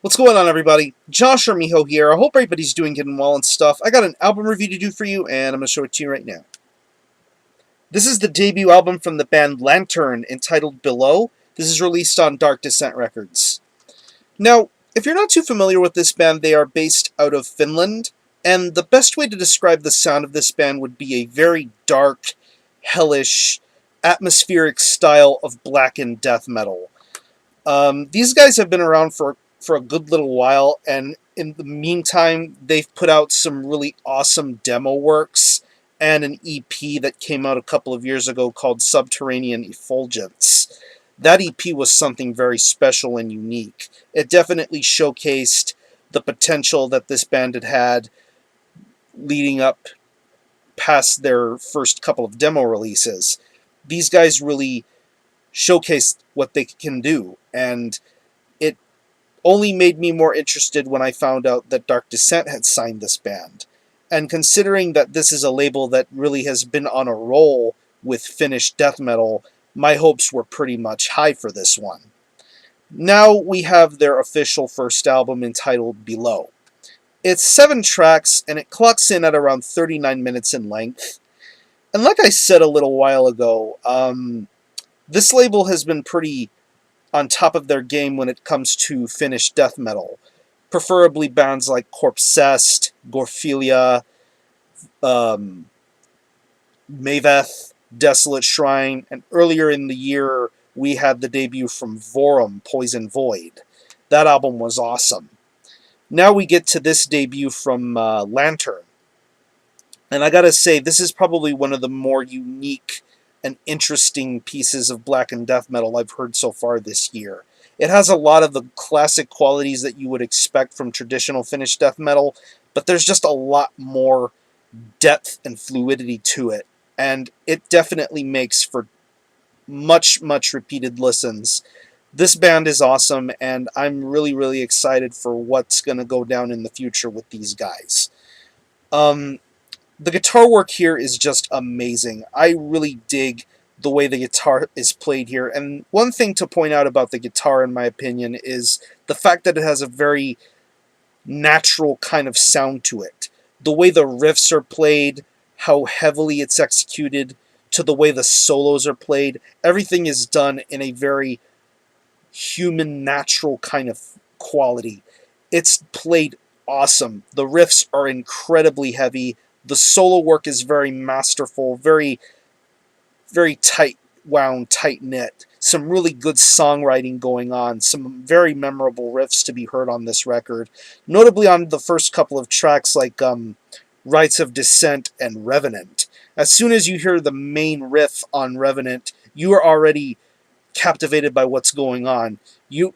What's going on, everybody? Josh or Miho here. I hope everybody's doing good and well and stuff. I got an album review to do for you, and I'm going to show it to you right now. This is the debut album from the band Lantern, entitled Below. This is released on Dark Descent Records. Now, if you're not too familiar with this band, they are based out of Finland, and the best way to describe the sound of this band would be a very dark, hellish, atmospheric style of blackened death metal. These guys have been around for a good little while, and in the meantime, they've put out some really awesome demo works and an EP that came out a couple of years ago called Subterranean Effulgence. That EP was something very special and unique. It definitely showcased the potential that this band had had leading up past their first couple of demo releases. These guys really showcased what they can do, and it only made me more interested when I found out that Dark Descent had signed this band. And considering that this is a label that really has been on a roll with Finnish death metal, my hopes were pretty much high for this one. Now we have their official first album entitled Below. It's 7 tracks, and it clocks in at around 39 minutes in length. And like I said a little while ago, this label has been pretty on top of their game when it comes to Finnish death metal. Preferably bands like Corpsest, Gorphilia, Maveth, Desolate Shrine, and earlier in the year we had the debut from Vorum, Poison Void. That album was awesome. Now we get to this debut from Lantern. And I gotta say, this is probably one of the more unique and interesting pieces of black and death metal I've heard so far this year. It has a lot of the classic qualities that you would expect from traditional Finnish death metal, but there's just a lot more depth and fluidity to it, and it definitely makes for much repeated listens. This band is awesome, and I'm really excited for what's going to go down in the future with these guys. The guitar work here is just amazing. I really dig the way the guitar is played here. And one thing to point out about the guitar, in my opinion, is the fact that it has a very natural kind of sound to it. The way the riffs are played, how heavily it's executed, to the way the solos are played, everything is done in a very human, natural kind of quality. It's played awesome. The riffs are incredibly heavy. The solo work is very masterful, very tight wound, tight knit. Some really good songwriting going on. Some very memorable riffs to be heard on this record. Notably on the first couple of tracks like Rites of Descent and Revenant. As soon as you hear the main riff on Revenant, you are already captivated by what's going on. You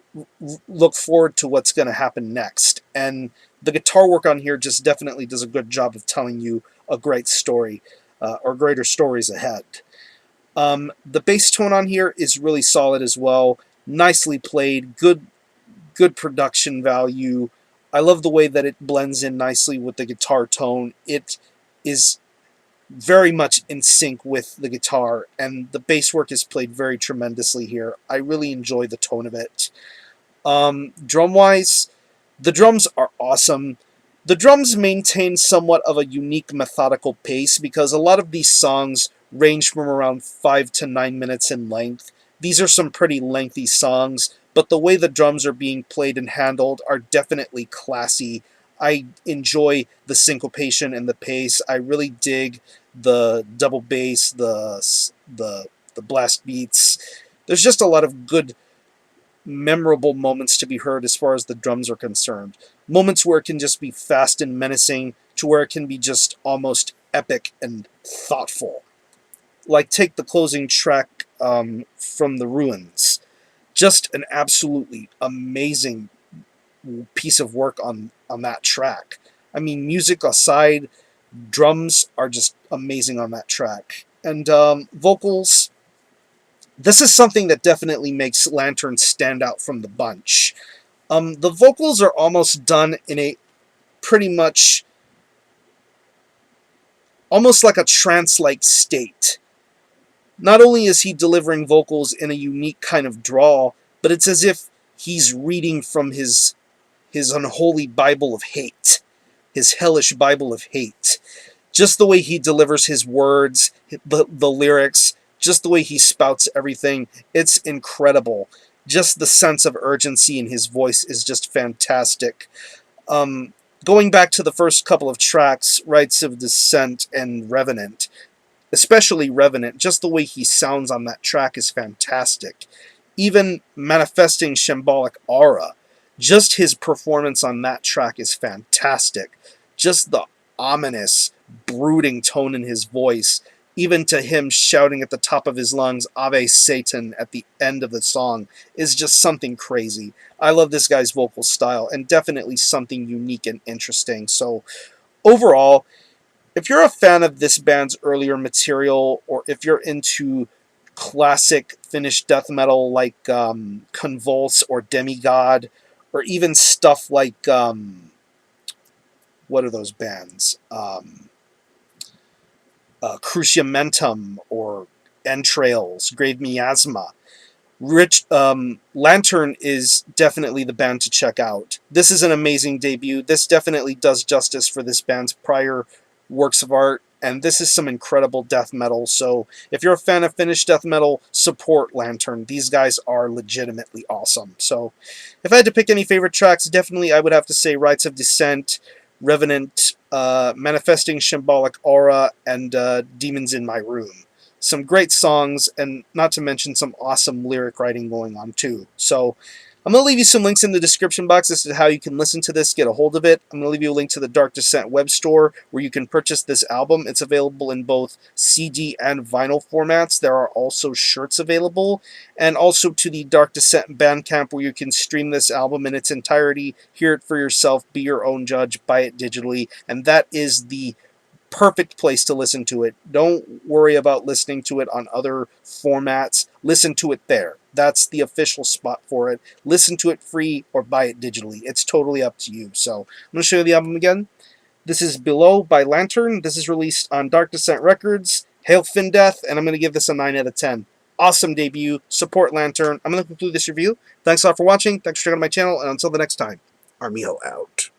look forward to what's going to happen next. And the guitar work on here just definitely does a good job of telling you a great story, or greater stories ahead. The bass tone on here is really solid as well. Nicely played, good production value. I love the way that it blends in nicely with the guitar tone. It is very much in sync with the guitar, and the bass work is played very tremendously here. I really enjoy the tone of it. Drum-wise, the drums are awesome. The drums maintain somewhat of a unique methodical pace because a lot of these songs range from around 5 to 9 minutes in length. These are some pretty lengthy songs, but the way the drums are being played and handled are definitely classy. I enjoy the syncopation and the pace. I really dig the double bass, the blast beats. There's just a lot of good, memorable moments to be heard as far as the drums are concerned. Moments where it can just be fast and menacing to where it can be just almost epic and thoughtful. Like take the closing track from The Ruins. Just an absolutely amazing piece of work on that track. I mean, music aside, drums are just amazing on that track. And vocals, this is something that definitely makes Lantern stand out from the bunch. The vocals are almost done in a pretty much almost like a trance-like state. Not only is he delivering vocals in a unique kind of drawl, but it's as if he's reading from his his unholy Bible of hate, his hellish Bible of hate. Just the way he delivers his words, the lyrics, just the way he spouts everything, it's incredible. Just the sense of urgency in his voice is just fantastic. Um, Going back to the first couple of tracks, Rites of Descent and Revenant, especially Revenant, just the way he sounds on that track is fantastic. Even Manifesting Shambolic Aura, just his performance on that track is fantastic. Just the ominous, brooding tone in his voice, even to him shouting at the top of his lungs, Ave Satan, at the end of the song, is just something crazy. I love this guy's vocal style, and definitely something unique and interesting. So, overall, if you're a fan of this band's earlier material, or if you're into classic Finnish death metal like Convulse or Demigod, or even stuff like what are those bands? Cruciamentum or Entrails, Grave Miasma. Lantern is definitely the band to check out. This is an amazing debut. This definitely does justice for this band's prior works of art, and this is some incredible death metal. So if you're a fan of Finnish death metal, support Lantern. These guys are legitimately awesome. So if I had to pick any favorite tracks, definitely I would have to say Rites of Descent, Revenant, Manifesting Shambolic Aura, and Demons in My Room. Some great songs, and not to mention some awesome lyric writing going on too. So I'm going to leave you some links in the description box as to how you can listen to this, get a hold of it. I'm going to leave you a link to the Dark Descent web store where you can purchase this album. It's available in both CD and vinyl formats. There are also shirts available, and also to the Dark Descent Bandcamp where you can stream this album in its entirety, hear it for yourself, be your own judge, buy it digitally, and that is the perfect place to listen to it. Don't worry about listening to it on other formats. Listen to it there. That's the official spot for it. Listen to it free or buy it digitally. It's totally up to you. So I'm going to show you the album again. This is Below by Lantern. This is released on Dark Descent Records. Hail Fin Death, and I'm going to give this a 9 out of 10. Awesome debut. Support Lantern. I'm going to conclude this review. Thanks a lot for watching. Thanks for checking out my channel, and until the next time, Armijo out.